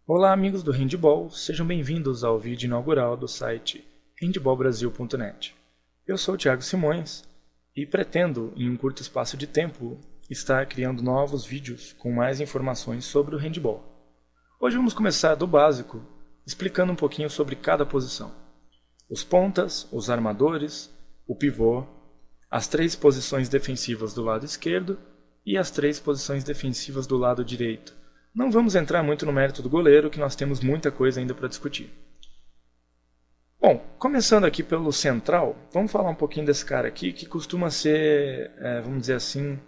Olá, amigos do Handball, sejam bem-vindos ao vídeo inaugural do site handballbrasil.net. Eu sou o Thiago Simões e pretendo, em um curto espaço de tempo, estar criando novos vídeos com mais informações sobre o handball. Hoje vamos começar do básico, explicando um pouquinho sobre cada posição. Os pontas, os armadores, o pivô, as 3 posições defensivas do lado esquerdo e as 3 posições defensivas do lado direito. Não vamos entrar muito no mérito do goleiro, que nós temos muita coisa ainda para discutir. Bom, começando aqui pelo central, vamos falar um pouquinho desse cara aqui, que costuma ser, vamos dizer assim,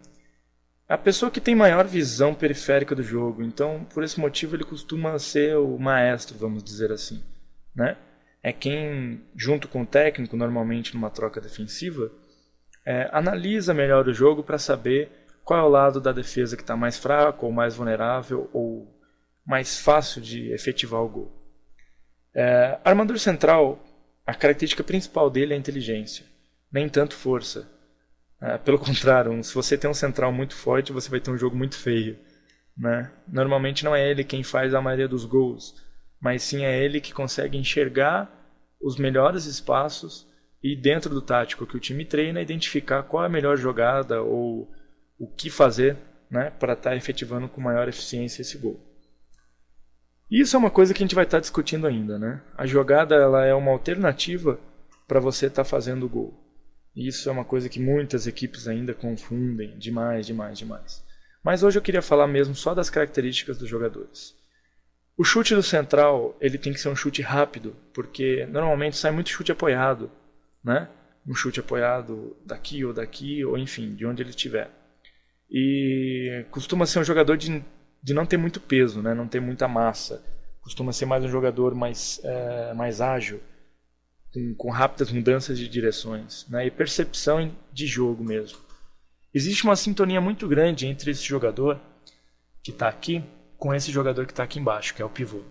a pessoa que tem maior visão periférica do jogo. Então, por esse motivo, ele costuma ser o maestro, vamos dizer assim, né? É quem, junto com o técnico, normalmente numa troca defensiva, analisa melhor o jogo para saber qual é o lado da defesa que está mais fraco, ou mais vulnerável, ou mais fácil de efetivar o gol. Armador central, a característica principal dele é a inteligência, nem tanto força. Pelo contrário, se você tem um central muito forte, você vai ter um jogo muito feio, né? Normalmente não é ele quem faz a maioria dos gols, mas sim é ele que consegue enxergar os melhores espaços e, dentro do tático que o time treina, identificar qual é a melhor jogada ou o que fazer, né, para estar efetivando com maior eficiência esse gol. Isso é uma coisa que a gente vai estar discutindo ainda, né? A jogada ela é uma alternativa para você estar fazendo o gol. Isso é uma coisa que muitas equipes ainda confundem demais. Mas hoje eu queria falar mesmo só das características dos jogadores. O chute do central ele tem que ser um chute rápido, porque normalmente sai muito chute apoiado, né? Um chute apoiado daqui, ou enfim, de onde ele estiver. E costuma ser um jogador de não ter muito peso, né? Não ter muita massa. Costuma ser mais um jogador mais ágil, com rápidas mudanças de direções, né? E percepção de jogo mesmo. Existe uma sintonia muito grande entre esse jogador que está aqui com esse jogador que está aqui embaixo, que é o pivô.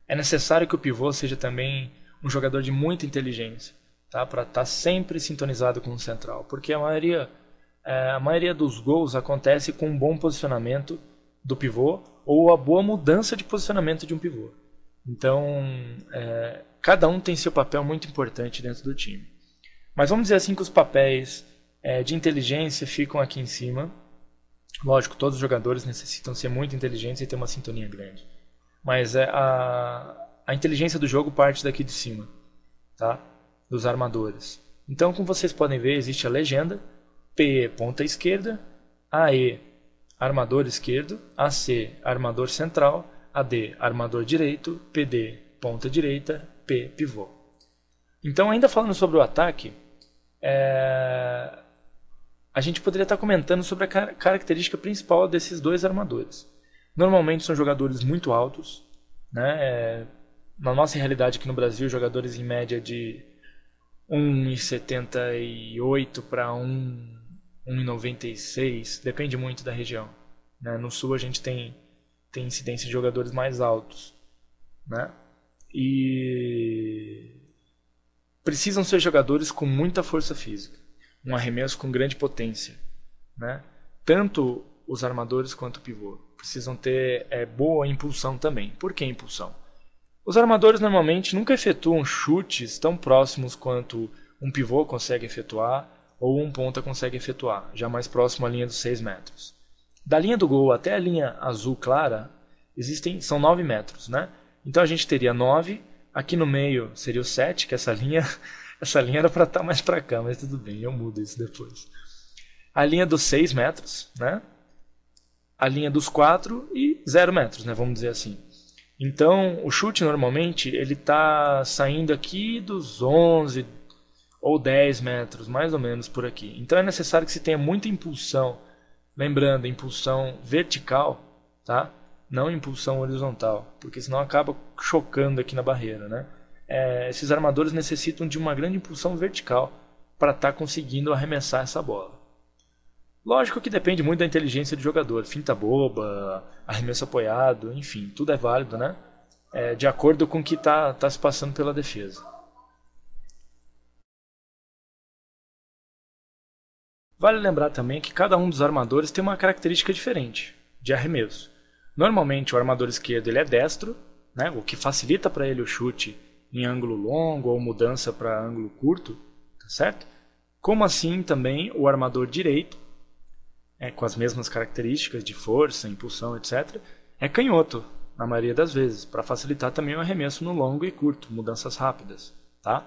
É necessário que o pivô seja também um jogador de muita inteligência, tá? Para estar sempre sintonizado com o central, porque a maioria dos gols acontece com um bom posicionamento do pivô ou a boa mudança de posicionamento de um pivô. Então, cada um tem seu papel muito importante dentro do time. Mas vamos dizer assim que os papéis de inteligência ficam aqui em cima. Lógico, todos os jogadores necessitam ser muito inteligentes e ter uma sintonia grande. Mas a inteligência do jogo parte daqui de cima, tá? Dos armadores. Então, como vocês podem ver, existe a legenda. PE, ponta esquerda, AE, armador esquerdo, AC, armador central, AD, armador direito, PD, ponta direita, P, pivô. Então, ainda falando sobre o ataque, a gente poderia estar comentando sobre a característica principal desses dois armadores. Normalmente são jogadores muito altos, né? Na nossa realidade aqui no Brasil, jogadores em média de 1,78 para 1,96, depende muito da região, né? No sul a gente tem incidência de jogadores mais altos, né? E precisam ser jogadores com muita força física, um arremesso com grande potência, né? Tanto os armadores quanto o pivô precisam ter boa impulsão também. Por que impulsão? Os armadores normalmente nunca efetuam chutes tão próximos quanto um pivô consegue efetuar ou um ponta consegue efetuar, já mais próximo à linha dos 6 metros. Da linha do gol até a linha azul clara são 9 metros, né? Então a gente teria 9, aqui no meio seria o 7, que essa linha era para estar mais para cá, mas tudo bem, eu mudo isso depois. A linha dos 6 metros, né? A linha dos 4 e 0 metros, né? Vamos dizer assim. Então o chute normalmente ele está saindo aqui dos 11 ou 10 metros, mais ou menos por aqui. Então é necessário que se tenha muita impulsão. Lembrando, impulsão vertical, tá? Não impulsão horizontal, porque senão acaba chocando aqui na barreira, né? Esses armadores necessitam de uma grande impulsão vertical para estar conseguindo arremessar essa bola. Lógico que depende muito da inteligência do jogador. Finta boba, arremesso apoiado, enfim, tudo é válido, né? De acordo com o que está se passando pela defesa. Vale lembrar também que cada um dos armadores tem uma característica diferente de arremesso. Normalmente o armador esquerdo ele é destro, né? O que facilita para ele o chute em ângulo longo ou mudança para ângulo curto, tá certo? Como assim também o armador direito, com as mesmas características de força, impulsão, etc., é canhoto, na maioria das vezes, para facilitar também o arremesso no longo e curto, mudanças rápidas, tá?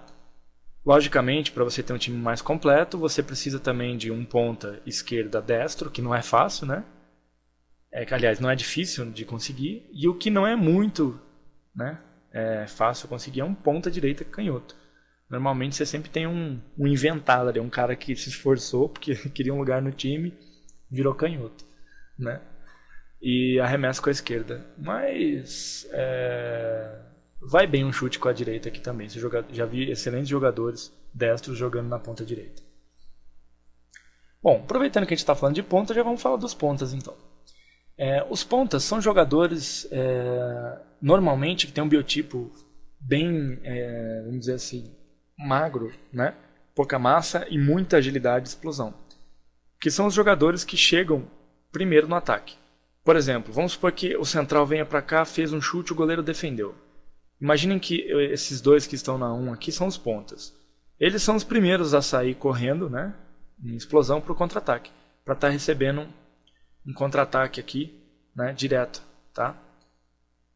Logicamente, para você ter um time mais completo, você precisa também de um ponta esquerda destro, que não é fácil, né? Aliás, não é difícil de conseguir, e o que não é muito, né, fácil conseguir é um ponta direita canhoto. Normalmente você sempre tem um inventado ali, um cara que se esforçou porque queria um lugar no time, virou canhoto, né? E arremessa com a esquerda. Mas vai bem um chute com a direita aqui também. Já vi excelentes jogadores destros jogando na ponta direita. Bom, aproveitando que a gente está falando de ponta, já vamos falar dos pontas então. Os pontas são jogadores normalmente que têm um biotipo bem, vamos dizer assim, magro, né? Pouca massa e muita agilidade e explosão. Que são os jogadores que chegam primeiro no ataque. Por exemplo, vamos supor que o central venha para cá, fez um chute, o goleiro defendeu. Imaginem que esses dois que estão na 1 aqui são os pontas. Eles são os primeiros a sair correndo, né, em explosão para o contra-ataque, para estar recebendo um contra-ataque aqui, né, direto, tá,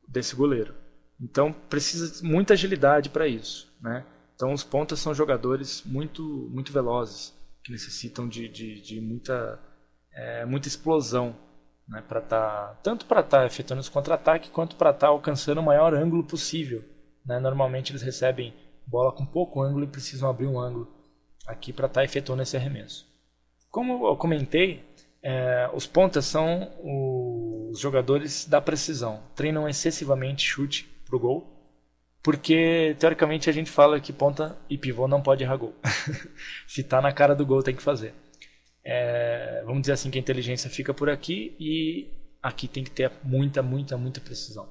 desse goleiro. Então precisa muita agilidade para isso, né? Então os pontas são jogadores muito velozes, que necessitam de muita explosão, né, tanto para estar efetuando os contra-ataques quanto para estar alcançando o maior ângulo possível, né? Normalmente eles recebem bola com pouco ângulo e precisam abrir um ângulo aqui para estar efetuando esse arremesso. Como eu comentei, os pontas são os jogadores da precisão, treinam excessivamente chute para o gol, porque teoricamente a gente fala que ponta e pivô não pode errar gol. Se está na cara do gol tem que fazer. Vamos dizer assim que a inteligência fica por aqui e aqui tem que ter muita precisão.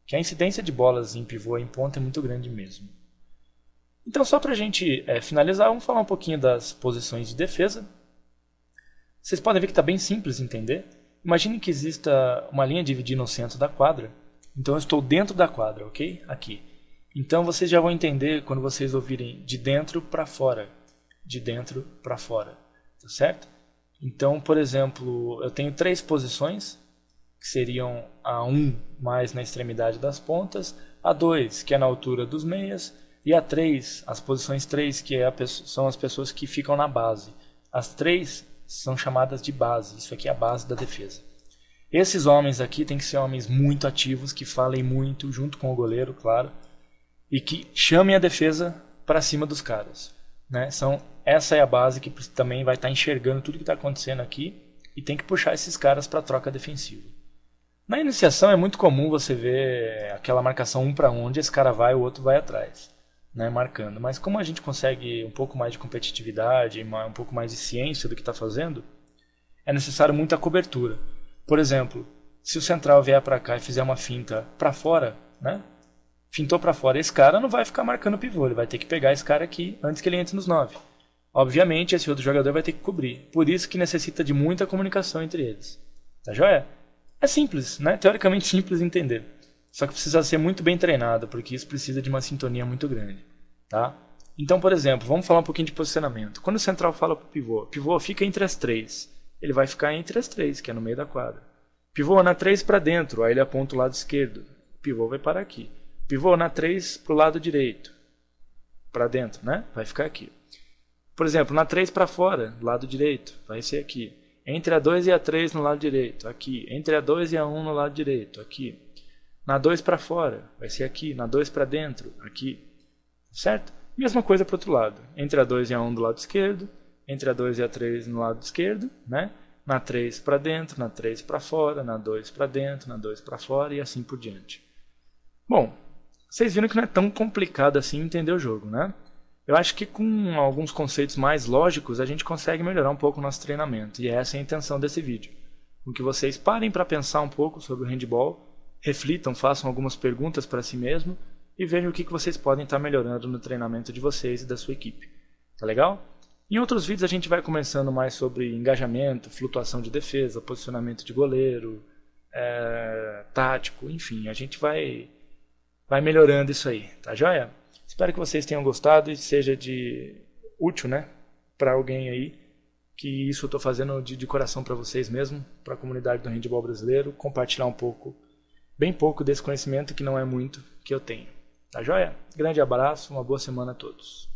Que a incidência de bolas em pivô e em ponta é muito grande mesmo. Então só para a gente finalizar, vamos falar um pouquinho das posições de defesa. Vocês podem ver que está bem simples de entender. Imagine que exista uma linha dividindo o centro da quadra. Então eu estou dentro da quadra, ok? Aqui. Então vocês já vão entender quando vocês ouvirem de dentro para fora. De dentro para fora. Tá certo? Então, por exemplo, eu tenho 3 posições, que seriam a 1 mais na extremidade das pontas, a 2 que é na altura dos meias, e a 3, as posições 3 que são as pessoas que ficam na base. As 3 são chamadas de base, isso aqui é a base da defesa. Esses homens aqui têm que ser homens muito ativos, que falem muito, junto com o goleiro, claro, e que chamem a defesa para cima dos caras, né? Essa é a base que também vai estar enxergando tudo que está acontecendo aqui e tem que puxar esses caras para a troca defensiva. Na iniciação é muito comum você ver aquela marcação 1 para 1, onde esse cara vai e o outro vai atrás, né, marcando. Mas como a gente consegue um pouco mais de competitividade, um pouco mais de ciência do que está fazendo, é necessário muita cobertura. Por exemplo, se o central vier para cá e fizer uma finta para fora, né, fintou para fora, esse cara não vai ficar marcando o pivô, ele vai ter que pegar esse cara aqui antes que ele entre nos 9. Obviamente, esse outro jogador vai ter que cobrir. Por isso que necessita de muita comunicação entre eles. Tá joia? É simples, né? Teoricamente simples de entender. Só que precisa ser muito bem treinado, porque isso precisa de uma sintonia muito grande. Tá? Então, por exemplo, vamos falar um pouquinho de posicionamento. Quando o central fala para o pivô fica entre as 3. Ele vai ficar entre as 3, que é no meio da quadra. Pivô na 3 para dentro, aí ele aponta o lado esquerdo. O pivô vai parar aqui. Pivô na 3 para o lado direito. Para dentro, né? Vai ficar aqui. Por exemplo, na 3 para fora, lado direito, vai ser aqui. Entre a 2 e a 3 no lado direito, aqui. Entre a 2 e a 1 no lado direito, aqui. Na 2 para fora, vai ser aqui. Na 2 para dentro, aqui. Certo? Mesma coisa para o outro lado. Entre a 2 e a 1 do lado esquerdo. Entre a 2 e a 3 no lado esquerdo, né? Na 3 para dentro, na 3 para fora, na 2 para dentro, na 2 para fora e assim por diante. Bom, vocês viram que não é tão complicado assim entender o jogo, né? Eu acho que com alguns conceitos mais lógicos a gente consegue melhorar um pouco o nosso treinamento. E essa é a intenção desse vídeo. Com que vocês parem para pensar um pouco sobre o handball, reflitam, façam algumas perguntas para si mesmo e vejam o que vocês podem estar melhorando no treinamento de vocês e da sua equipe. Tá legal? Em outros vídeos a gente vai começando mais sobre engajamento, flutuação de defesa, posicionamento de goleiro, tático, enfim, a gente vai melhorando isso aí, tá joia? Espero que vocês tenham gostado e seja de útil, né, para alguém aí, que isso eu tô fazendo de coração para vocês mesmo, para a comunidade do handebol brasileiro, compartilhar um pouco, bem pouco desse conhecimento que não é muito que eu tenho. Tá joia? Grande abraço, uma boa semana a todos.